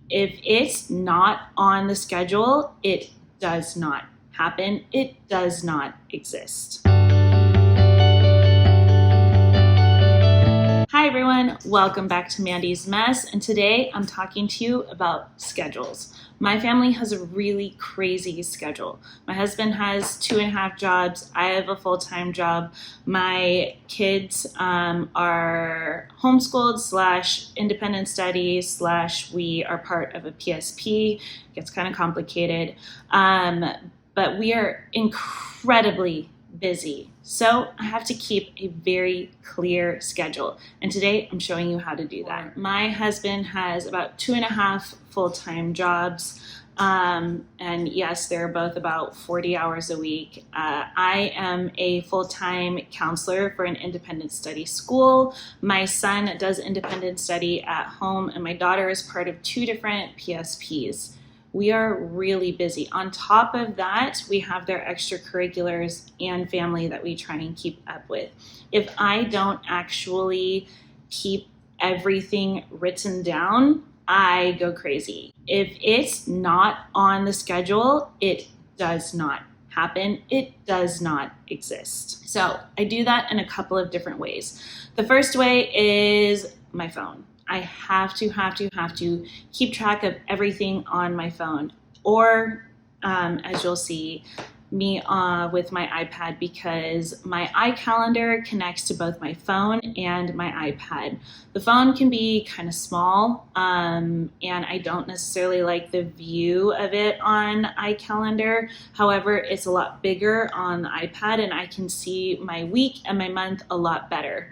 If it's not on the schedule, it does not happen. It does not exist. Hi everyone, welcome back to Mandy's Mess, and today I'm talking to you about schedules. My family has a really crazy schedule. My husband has 2.5 jobs. I have a full-time job. My kids are homeschooled / independent study / we are part of a PSP. It gets kind of complicated, but we are incredibly busy. So I have to keep a very clear schedule. And today I'm showing you how to do that. My husband has about 2.5 full-time jobs. And yes, they're both about 40 hours a week. I am a full-time counselor for an independent study school. My son does independent study at home, and my daughter is part of 2 different PSPs. We are really busy. On top of that, we have their extracurriculars and family that we try and keep up with. If I don't actually keep everything written down, I go crazy. If it's not on the schedule, it does not happen. It does not exist. So I do that in a couple of different ways. The first way is my phone. I have to keep track of everything on my phone, or as you'll see, me with my iPad, because my iCalendar connects to both my phone and my iPad. The phone can be kind of small, and I don't necessarily like the view of it on iCalendar. However, it's a lot bigger on the iPad, and I can see my week and my month a lot better.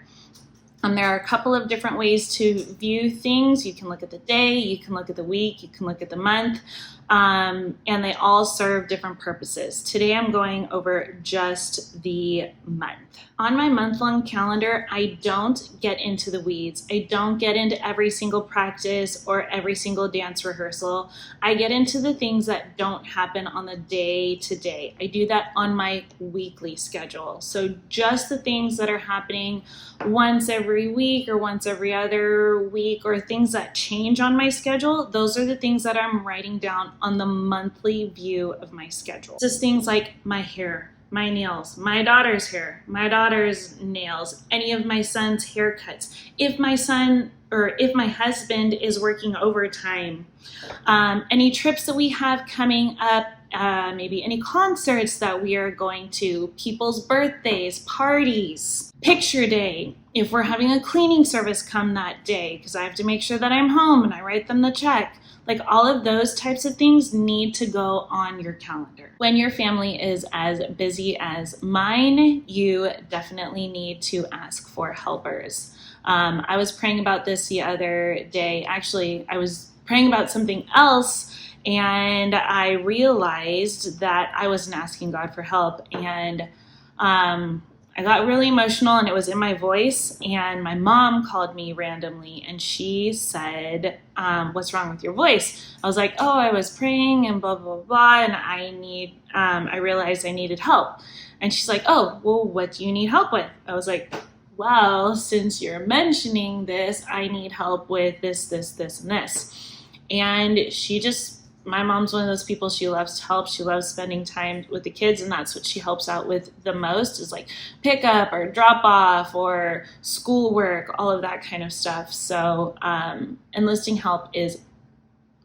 There are a couple of different ways to view things. You can look at the day, you can look at the week, you can look at the month, and they all serve different purposes. Today I'm going over just the month. On my month-long calendar, I don't get into the weeds. I don't get into every single practice or every single dance rehearsal. I get into the things that don't happen on the day-to-day. I do that on my weekly schedule. So just the things that are happening once every week or once every other week, or things that change on my schedule, those are the things that I'm writing down on the monthly view of my schedule. Just things like my hair, my nails, my daughter's hair, my daughter's nails, any of my son's haircuts. If my husband is working overtime, any trips that we have coming up, maybe any concerts that we are going to, people's birthdays, parties, picture day, if we're having a cleaning service come that day, because I have to make sure that I'm home and I write them the check. Like, all of those types of things need to go on your calendar. When your family is as busy as mine, you definitely need to ask for helpers. I was praying about this the other day. Actually, I was praying about something else, and I realized that I wasn't asking God for help. And I got really emotional, and it was in my voice, and my mom called me randomly, and she said, what's wrong with your voice? I was like, oh, I was praying and blah, blah, blah, and I realized I needed help. And she's like, oh, well, what do you need help with? I was like, well, since you're mentioning this, I need help with this, this, this, and this. And my mom's one of those people, she loves to help. She loves spending time with the kids, and that's what she helps out with the most, is like pick up or drop off or schoolwork, all of that kind of stuff. So enlisting help is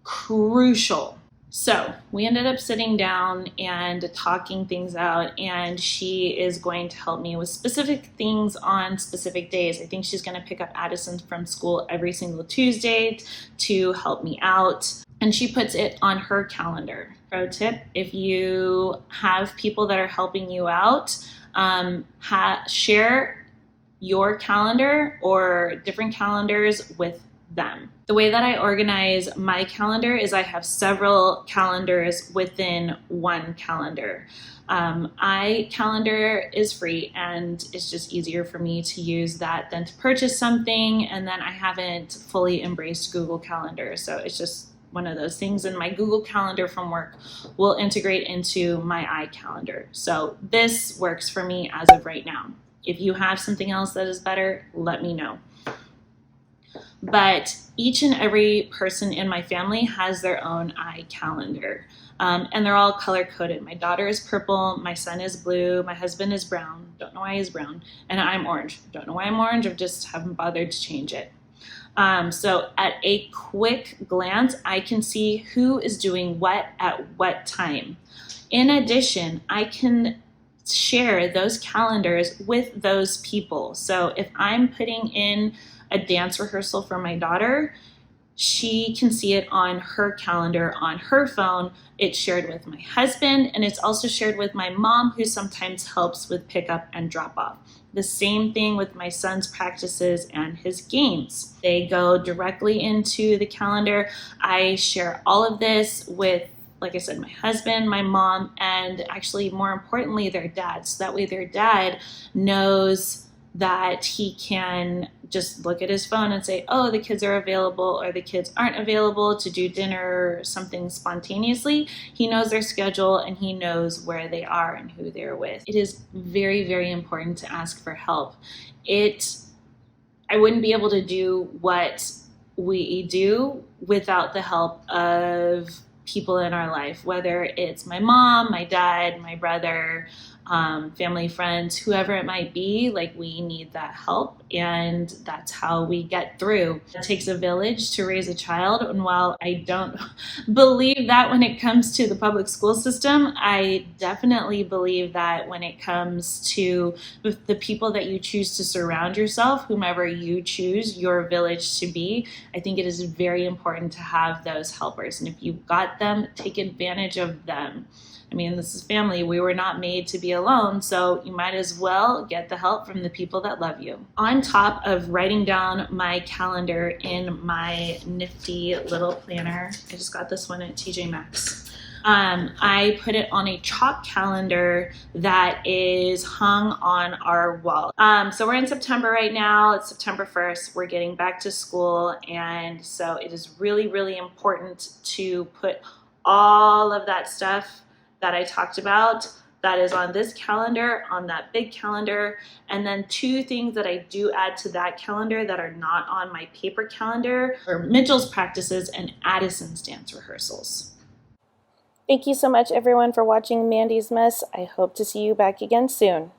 crucial. So we ended up sitting down and talking things out, and she is going to help me with specific things on specific days. I think she's going to pick up Addison from school every single Tuesday to help me out, and she puts it on her calendar. Pro tip, if you have people that are helping you out, share your calendar or different calendars with them. The way that I organize my calendar is I have several calendars within one calendar. iCalendar is free, and it's just easier for me to use that than to purchase something, and then I haven't fully embraced Google Calendar, so it's just one of those things, and my Google Calendar from work will integrate into my iCalendar. So this works for me as of right now. If you have something else that is better, let me know. But each and every person in my family has their own iCalendar. And they're all color coded. My daughter is purple, my son is blue, my husband is brown, don't know why he's brown, and I'm orange. Don't know why I'm orange, I just haven't bothered to change it. So at a quick glance, I can see who is doing what at what time. In addition, I can share those calendars with those people. So if I'm putting in a dance rehearsal for my daughter, she can see it on her calendar on her phone. It's shared with my husband, and it's also shared with my mom, who sometimes helps with pickup and drop off. The same thing with my son's practices and his games. They go directly into the calendar. I share all of this with, like I said, my husband, my mom, and actually more importantly, their dad. So that way their dad knows that he can just look at his phone and say, oh, the kids are available, or the kids aren't available to do dinner or something spontaneously. He knows their schedule and he knows where they are and who they're with. It is very, very important to ask for help. I wouldn't be able to do what we do without the help of people in our life, whether it's my mom, my dad, my brother, family, friends, whoever it might be. Like, we need that help, and that's how we get through. It takes a village to raise a child, and while I don't believe that when it comes to the public school system, I definitely believe that when it comes to the people that you choose to surround yourself, whomever you choose your village to be, I think it is very important to have those helpers. And if you've got them, take advantage of them. I mean, this is family. We were not made to be alone, so you might as well get the help from the people that love you. On top of writing down my calendar in my nifty little planner, I just got this one at TJ Maxx. I put it on a chalk calendar that is hung on our wall. So we're in September right now. It's September 1st. We're getting back to school, and so it is really, really important to put all of that stuff that I talked about that is on this calendar, on that big calendar, and then 2 things that I do add to that calendar that are not on my paper calendar are Mitchell's practices and Addison's dance rehearsals. Thank you so much, everyone, for watching Mandy's Mess. I hope to see you back again soon.